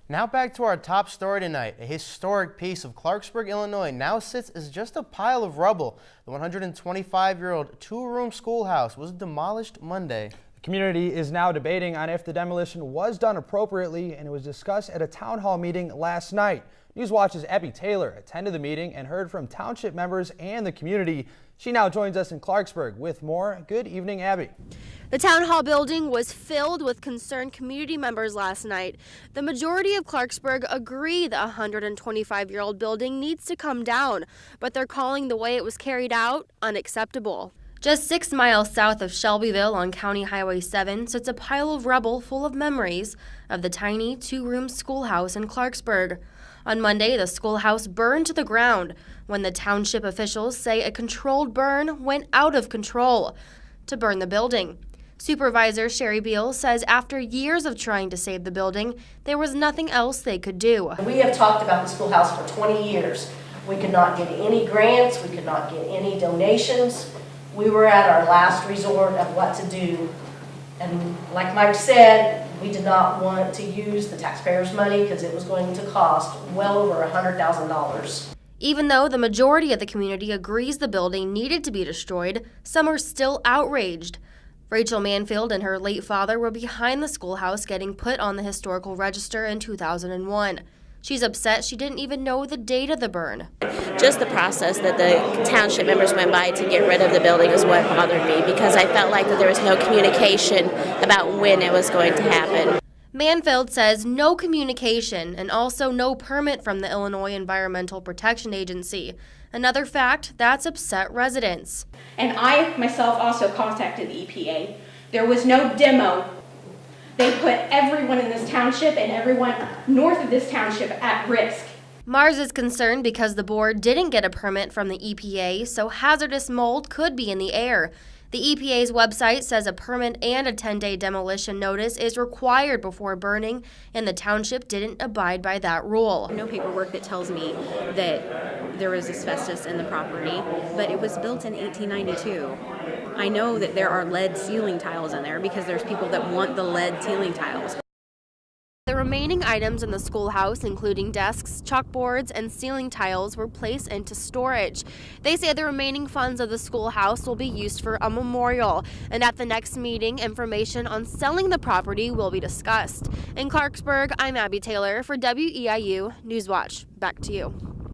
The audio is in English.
Now back to our top story tonight. A historic piece of Clarksburg, Illinois now sits as just a pile of rubble. The 125-year-old two-room schoolhouse was demolished Monday. The community is now debating on if the demolition was done appropriately, and it was discussed at a town hall meeting last night. Newswatch's Abby Taylor attended the meeting and heard from township members and the community. She now joins us in Clarksburg with more. Good evening, Abby. The town hall building was filled with concerned community members last night. The majority of Clarksburg agree the 125-year-old building needs to come down, but they're calling the way it was carried out unacceptable. Just 6 miles south of Shelbyville on County Highway 7 sits a pile of rubble full of memories of the tiny two-room schoolhouse in Clarksburg. On Monday, the schoolhouse burned to the ground when the township officials say a controlled burn went out of control to burn the building. Supervisor Sherry Beal says after years of trying to save the building, there was nothing else they could do. We have talked about the schoolhouse for 20 years. We could not get any grants, we could not get any donations. We were at our last resort of what to do. And like Mike said, we did not want to use the taxpayers' money because it was going to cost well over $100,000. Even though the majority of the community agrees the building needed to be destroyed, some are still outraged. Rachel Manfield and her late father were behind the schoolhouse getting put on the historical register in 2001. She's upset she didn't even know the date of the burn. Just the process that the township members went by to get rid of the building is what bothered me, because I felt like that there was no communication about when it was going to happen. Manfield says no communication and also no permit from the Illinois Environmental Protection Agency. Another fact that's upset residents. And I myself also contacted the EPA. There was no demo. They put everyone in this township and everyone north of this township at risk. Mars is concerned because the board didn't get a permit from the EPA, so hazardous mold could be in the air. The EPA's website says a permit and a 10-day demolition notice is required before burning, and the township didn't abide by that rule. No paperwork that tells me that there was asbestos in the property, but it was built in 1892. I know that there are lead ceiling tiles in there because there's people that want the lead ceiling tiles. The remaining items in the schoolhouse, including desks, chalkboards, and ceiling tiles, were placed into storage. They say the remaining funds of the schoolhouse will be used for a memorial, and at the next meeting, information on selling the property will be discussed. In Clarksburg, I'm Abby Taylor for WEIU Newswatch. Back to you.